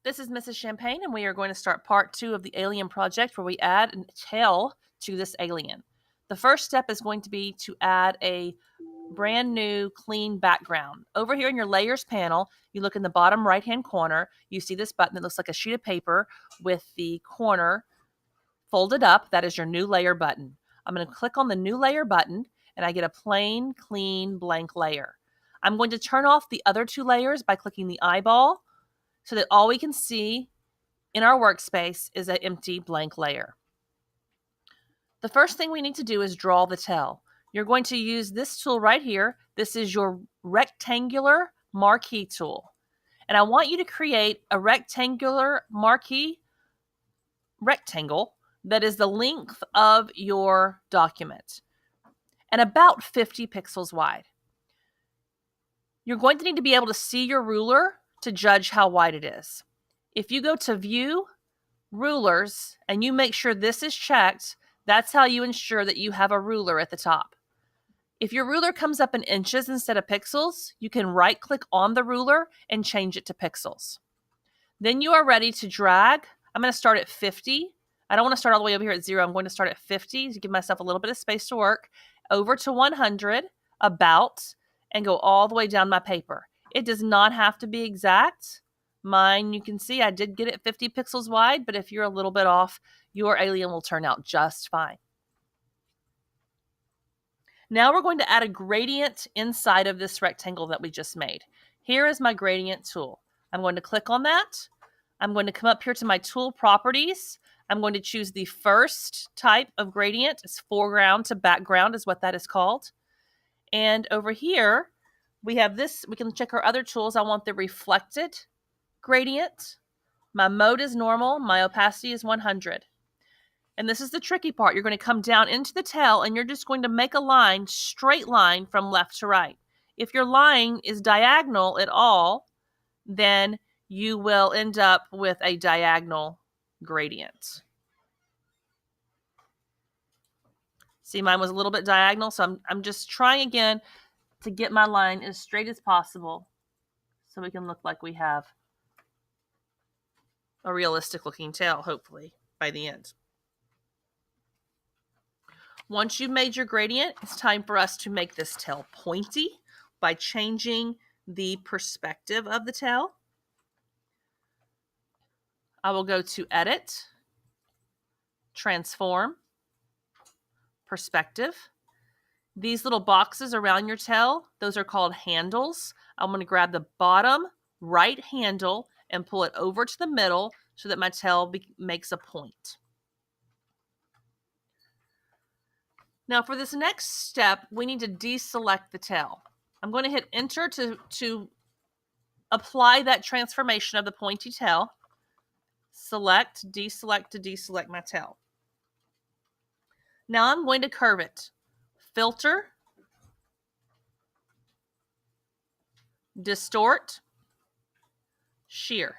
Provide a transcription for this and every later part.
This is Mrs. Champagne, and we are going to start part 2 of the alien project where we add a tail to this alien. The first step is going to be to add a brand new clean background. Over here in your layers panel, you look in the bottom right hand corner, you see this button that looks like a sheet of paper with the corner folded up. That is your new layer button. I'm going to click on the new layer button and I get a plain, clean, blank layer. I'm going to turn off the other 2 layers by clicking the eyeball so that all we can see in our workspace is an empty blank layer. The first thing we need to do is draw the tail. You're going to use this tool right here. This is your rectangular marquee tool. And I want you to create a rectangular marquee rectangle that is the length of your document and about 50 pixels wide. You're going to need to be able to see your ruler to judge how wide it is. If you go to View, Rulers, and you make sure this is checked, that's how you ensure that you have a ruler at the top. If your ruler comes up in inches instead of pixels, you can right-click on the ruler and change it to pixels. Then you are ready to drag. I'm going to start at 50. I don't want to start all the way over here at 0. I'm going to start at 50 to give myself a little bit of space to work, over to 100, about, and go all the way down my paper. It does not have to be exact. Mine, you can see I did get it 50 pixels wide, but if you're a little bit off, your alien will turn out just fine. Now we're going to add a gradient inside of this rectangle that we just made. Here is my gradient tool. I'm going to click on that. I'm going to come up here to my tool properties. I'm going to choose the first type of gradient. It's foreground to background is what that is called. And over here, we have this. We can check our other tools. I want the reflected gradient. My mode is normal. My opacity is 100. And this is the tricky part. You're going to come down into the tail and you're just going to make a line, straight line from left to right. If your line is diagonal at all, then you will end up with a diagonal gradient. See, mine was a little bit diagonal, so I'm just trying again to get my line as straight as possible so we can look like we have a realistic looking tail, hopefully, by the end. Once you've made your gradient, it's time for us to make this tail pointy by changing the perspective of the tail. I will go to Edit, Transform, Perspective. These little boxes around your tail, those are called handles. I'm going to grab the bottom right handle and pull it over to the middle so that my tail makes a point. Now for this next step, we need to deselect the tail. I'm going to hit Enter to apply that transformation of the pointy tail. Select, deselect to deselect my tail. Now I'm going to curve it. Filter, Distort, Shear.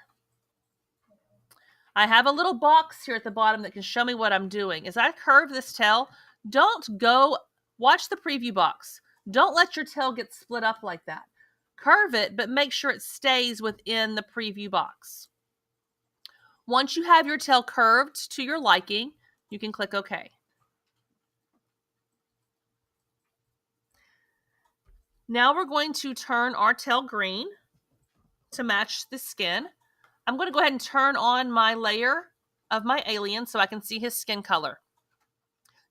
I have a little box here at the bottom that can show me what I'm doing. As I curve this tail, don't go, watch the preview box. Don't let your tail get split up like that. Curve it, but make sure it stays within the preview box. Once you have your tail curved to your liking, you can click OK. Now we're going to turn our tail green to match the skin. I'm going to go ahead and turn on my layer of my alien so I can see his skin color.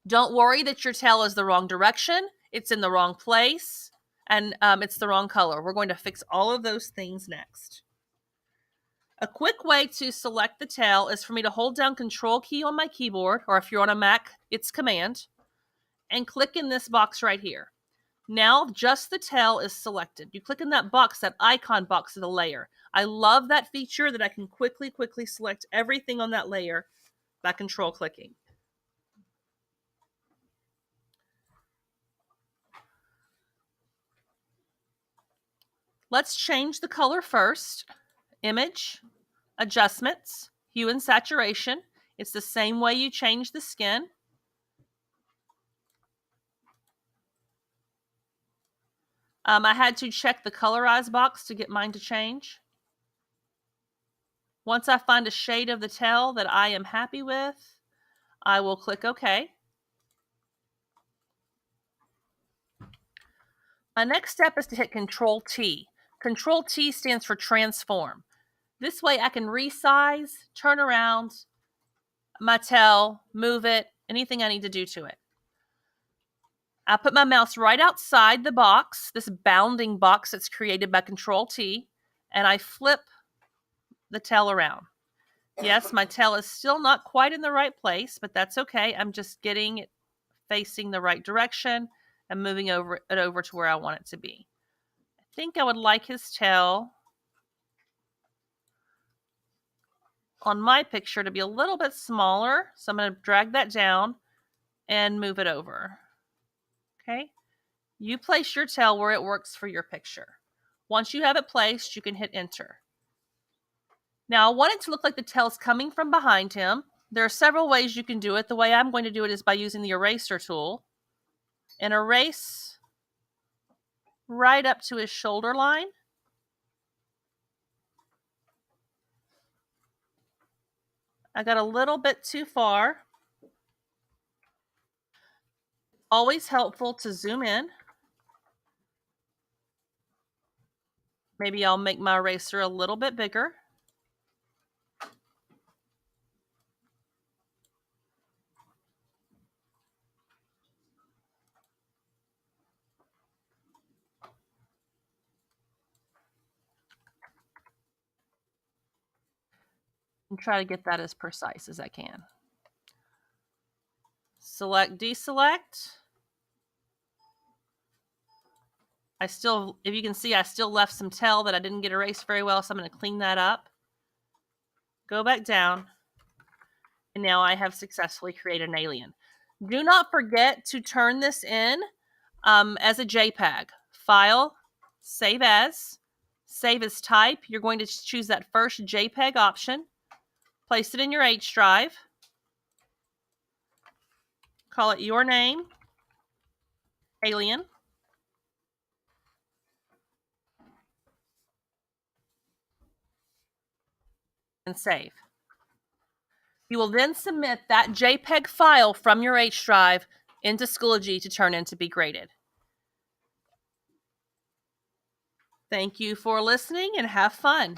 Don't worry that your tail is the wrong direction. It's in the wrong place, and it's the wrong color. We're going to fix all of those things next. A quick way to select the tail is for me to hold down Control key on my keyboard, or if you're on a Mac, it's Command, and click in this box right here. Now just the tail is selected. You click in that box, that icon box of the layer. I love that feature that I can quickly select everything on that layer by control clicking. Let's change the color first. Image, Adjustments, Hue and Saturation. It's the same way you change the skin. I had to check the colorize box to get mine to change. Once I find a shade of the tail that I am happy with, I will click OK. My next step is to hit Control T. Control T stands for transform. This way I can resize, turn around my tail, move it, anything I need to do to it. I put my mouse right outside the box, this bounding box that's created by Control T, and I flip the tail around. Yes, my tail is still not quite in the right place, but that's okay. I'm just getting it facing the right direction and moving it over to where I want it to be. I think I would like his tail on my picture to be a little bit smaller, so I'm going to drag that down and move it over. Okay, you place your tail where it works for your picture. Once you have it placed, you can hit enter. Now, I want it to look like the tail's coming from behind him. There are several ways you can do it. The way I'm going to do it is by using the eraser tool and erase right up to his shoulder line. I got a little bit too far. Always helpful to zoom in. Maybe I'll make my eraser a little bit bigger. And try to get that as precise as I can. Select, deselect. If you can see, I still left some tail that I didn't get erased very well, so I'm going to clean that up. Go back down. And now I have successfully created an alien. Do not forget to turn this in as a JPEG. File, save as type. You're going to choose that first JPEG option. Place it in your H drive. Call it your name, alien. And save. You will then submit that JPEG file from your H drive into Schoology to turn in to be graded. Thank you for listening and have fun.